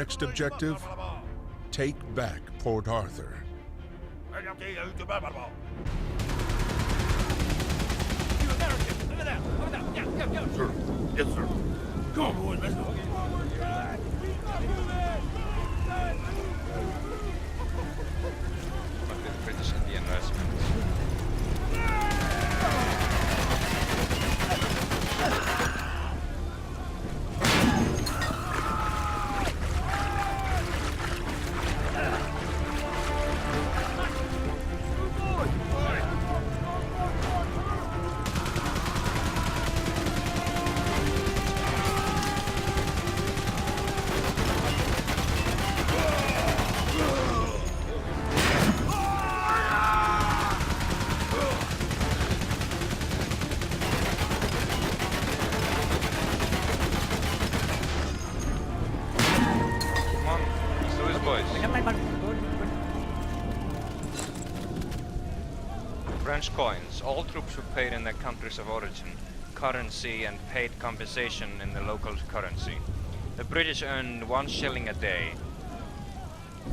Next objective, take back Port Arthur. Sir. Yes, sir. Come on, boys, let's go. But with British Indian Regiment. French coins. All troops were paid in their countries of origin, currency, and paid compensation in the local currency. The British earned 1 shilling a day.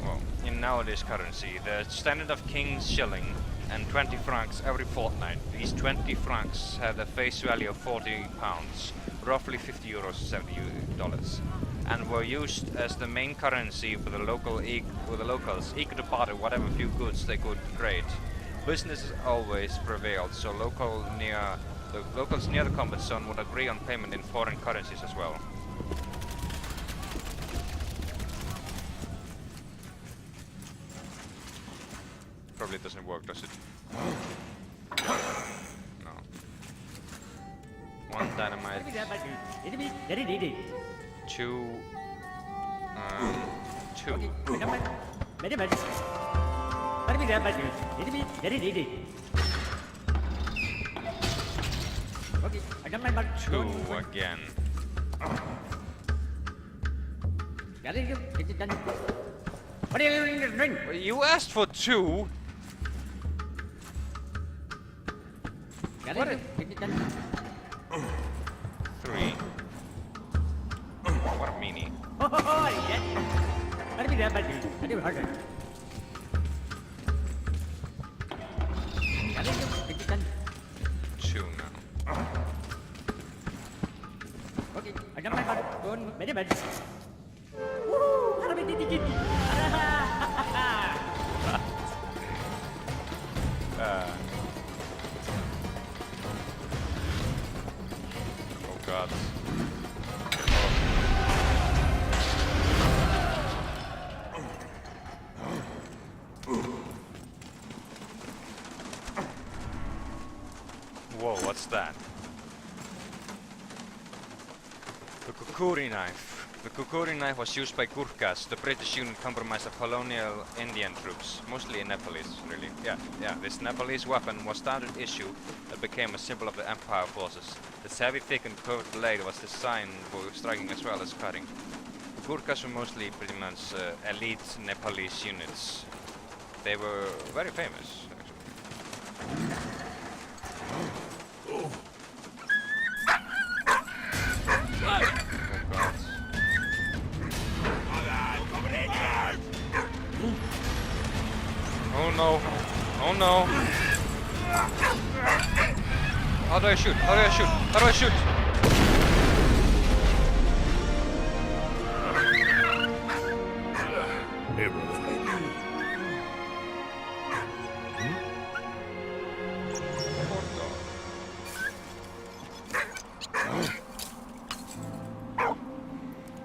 Well, in nowadays currency, the standard of King's shilling and 20 francs every fortnight. These 20 francs had a face value of 40 pounds, roughly 50 euros, $70, and were used as the main currency for the locals, eager to barter whatever few goods they could trade. Business always prevailed, so the locals near the combat zone would agree on payment in foreign currencies as well. Probably doesn't work, does it? No. 1 dynamite. 2. 2. Two again. You asked for 2. What? 3. What a meanie. 2 now. Oh god. Whoa, what's that? The Kukuri knife. The Kukuri knife was used by Gurkhas, the British unit comprised of colonial Indian troops, mostly Nepalese, really. Yeah, this Nepalese weapon was standard issue that became a symbol of the Empire forces. Its heavy, thick and curved blade was designed for striking as well as cutting. The Gurkhas were mostly pretty much elite Nepalese units. They were very famous, actually. Oh no! Oh no! How do I shoot? How do I shoot? How do I shoot? Hey, brother.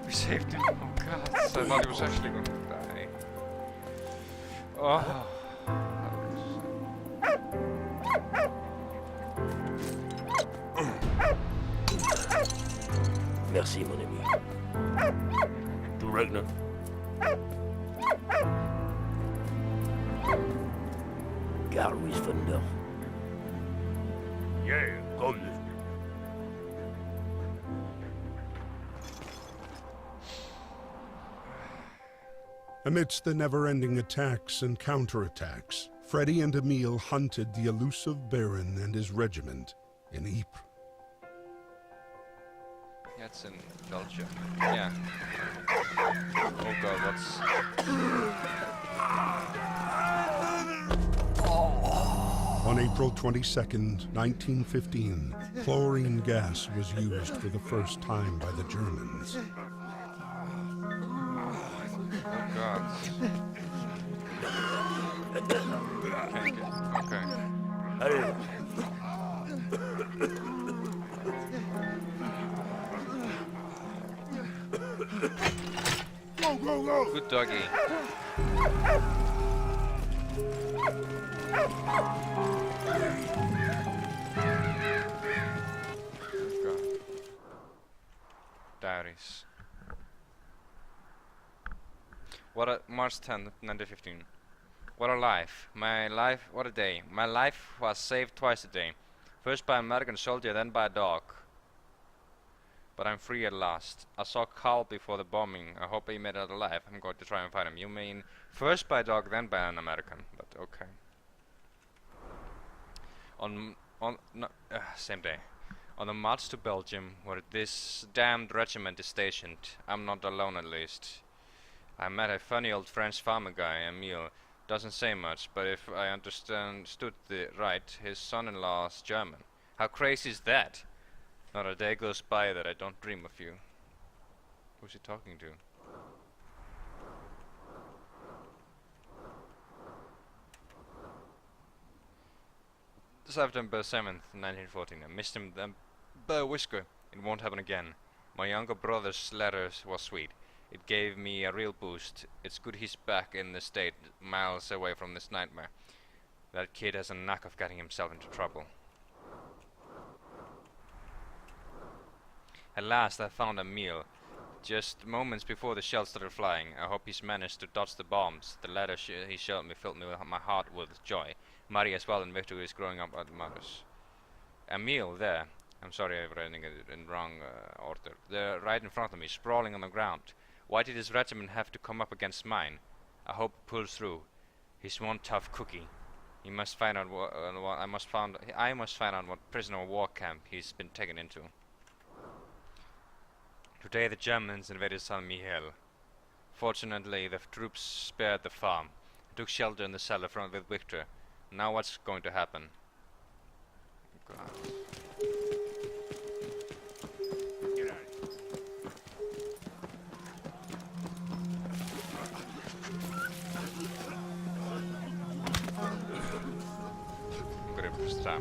We saved him. Oh god, I thought he was actually going to die. Oh. Merci, mon ami. To Ragnar. Carl Wiesfender. Yeah, come this. Amidst the never-ending attacks and counterattacks, Freddy and Emil hunted the elusive Baron and his regiment in Ypres. That's in Belgium. Yeah. Oh On April 22nd, 1915, chlorine gas was used for the first time by the Germans. Oh god. Okay. Go, go, go! Good doggy. God. Diaries. What a March 10th, 1915. What a life. My life, what a day. My life was saved twice a day. First by an American soldier, then by a dog. But I'm free at last. I saw Carl before the bombing. I hope he made it alive. I'm going to try and find him. You mean first by a dog, then by an American. But okay. Same day. On the march to Belgium, where this damned regiment is stationed, I'm not alone at least. I met a funny old French farmer guy, Emile. Doesn't say much, but if I understood right, his son-in-law is German. How crazy is that? Not a day goes by that I don't dream of you. Who's he talking to? September 7th, 1914. I missed him then by a whisker. It won't happen again. My younger brother's letter was sweet. It gave me a real boost. It's good he's back in the state, miles away from this nightmare. That kid has a knack of getting himself into trouble. At last I found a meal. Just moments before the shells started flying. I hope he's managed to dodge the bombs. The letter he showed me filled me with my heart with joy. Marie as well, and Victor is growing up at mothers. A meal there. I'm sorry I'm reading it in wrong order. They're right in front of me, sprawling on the ground. Why did his regiment have to come up against mine? I hope he pulls through. He's one tough cookie. He must find out I must find out what prisoner of war camp he's been taken into. Today the Germans invaded San Miguel. Fortunately, the troops spared the farm. I took shelter in the cellar front with Victor. Now what's going to happen? God. Get out of here.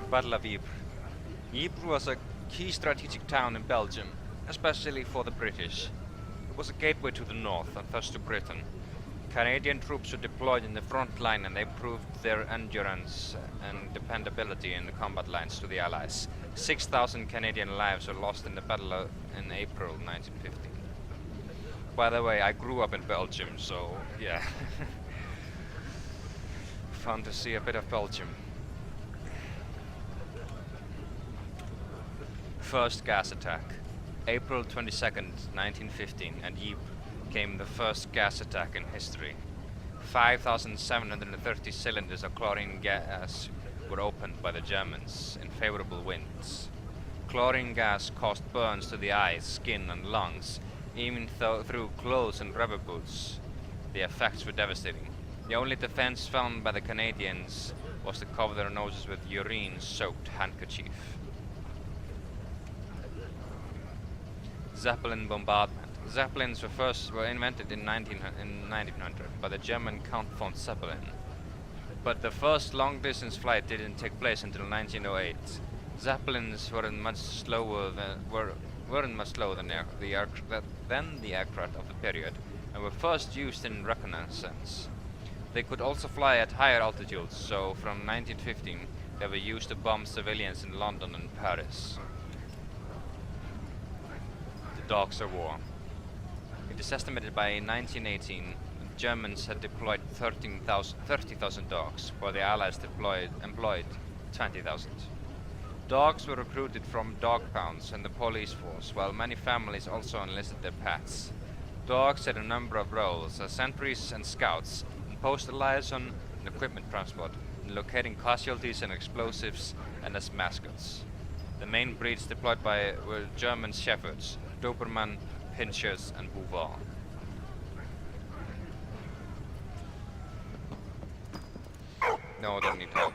Battle of Ypres. Ypres was a key strategic town in Belgium, especially for the British. It was a gateway to the north and thus to Britain. Canadian troops were deployed in the front line and they proved their endurance and dependability in the combat lines to the Allies. 6,000 Canadian lives were lost in the battle in April 1915. By the way, I grew up in Belgium, so yeah. Fun to see a bit of Belgium. First gas attack. April 22nd, 1915, and Ypres came the first gas attack in history. 5,730 cylinders of chlorine gas were opened by the Germans in favorable winds. Chlorine gas caused burns to the eyes, skin and lungs, even through clothes and rubber boots. The effects were devastating. The only defense found by the Canadians was to cover their noses with urine-soaked handkerchief. Zeppelin bombardment. Zeppelins were invented in 1900 by the German Count von Zeppelin. But the first long-distance flight didn't take place until 1908. Zeppelins weren't much slower than the aircraft of the period, and were first used in reconnaissance. They could also fly at higher altitudes, so from 1915 they were used to bomb civilians in London and Paris. The Dogs of War. It is estimated by 1918 the Germans had deployed 30,000 dogs, while the Allies employed 20,000. Dogs were recruited from dog pounds and the police force, while many families also enlisted their pets. Dogs had a number of roles as sentries and scouts, in postal liaison and equipment transport, in locating casualties and explosives, and as mascots. The main breeds deployed were German Shepherds, Doberman, Pinschers, and Bouval. No, I don't need help.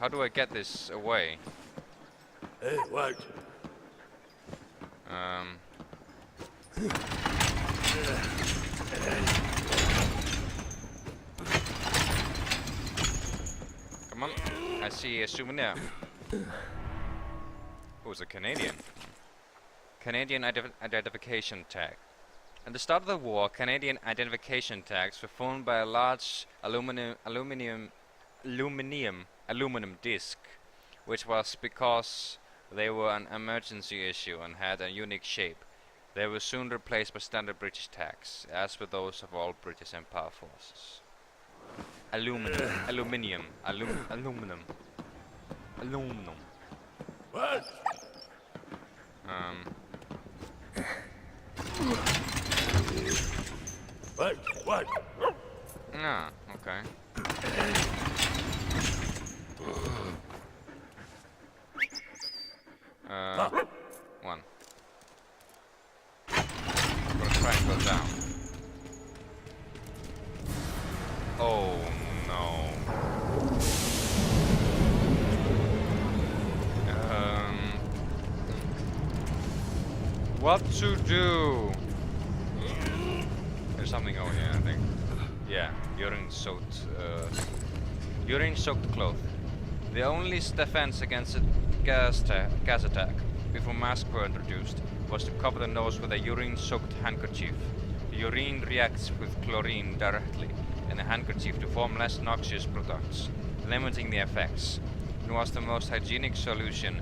How do I get this away? Hey, what? Come on. I see a souvenir. Oh, it's a Canadian. Canadian identification tag. At the start of the war, Canadian identification tags were formed by a large aluminum disc, which was because they were an emergency issue and had a unique shape. They were soon replaced by standard British tags, as were those of all British Empire forces. Aluminium. What? What? Ah, okay. One. I'm gonna try and go down. Oh no. What to do? There's something over here, I think. Yeah, urine-soaked cloth. The only defense against a gas attack before masks were introduced was to cover the nose with a urine-soaked handkerchief. The urine reacts with chlorine directly in the handkerchief to form less noxious products, limiting the effects. It was the most hygienic solution.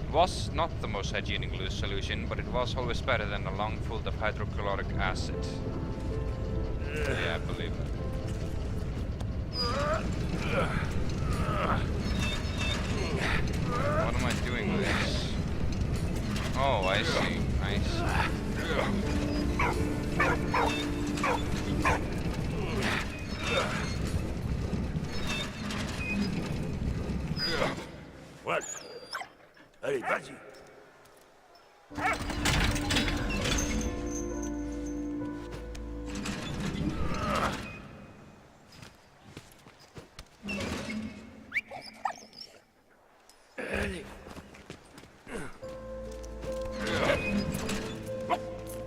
It was not the most hygienic solution, but it was always better than a lung full of hydrochloric acid. Yeah, I believe it. What am I doing with this? Oh, I see. What? Hey, Patsy.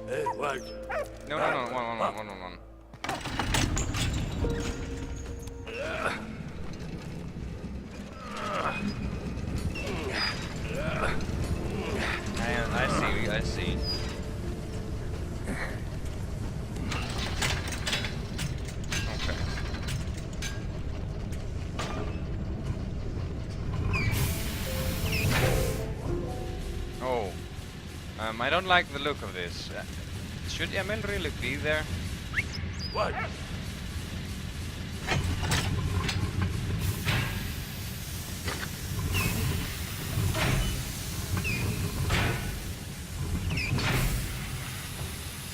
Hey, what? No, one. I see. Okay. Oh. I don't like the look of this. Should Emil really be there? What?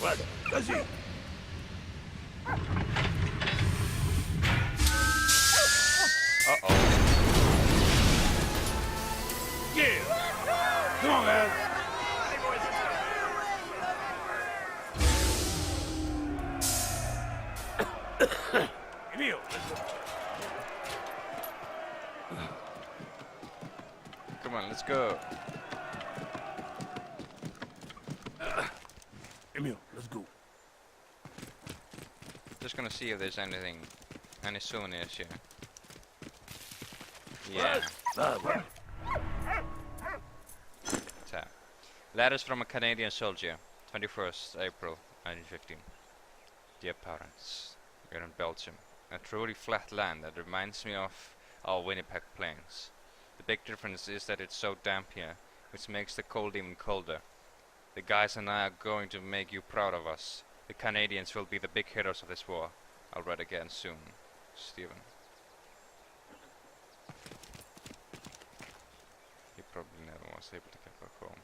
What? Does he? Uh-oh. Yeah! Come on, guys! Emil, let's go. Come on, let's go. Emil, let's go. Just gonna see if there's any souvenirs here. Yeah. What? Tap. Letters from a Canadian soldier, 21st April 1915. Dear parents, we're in Belgium, a truly flat land that reminds me of our Winnipeg plains. The big difference is that it's so damp here, which makes the cold even colder. The guys and I are going to make you proud of us. The Canadians will be the big heroes of this war. I'll write again soon. Stephen. He probably never was able to get back home.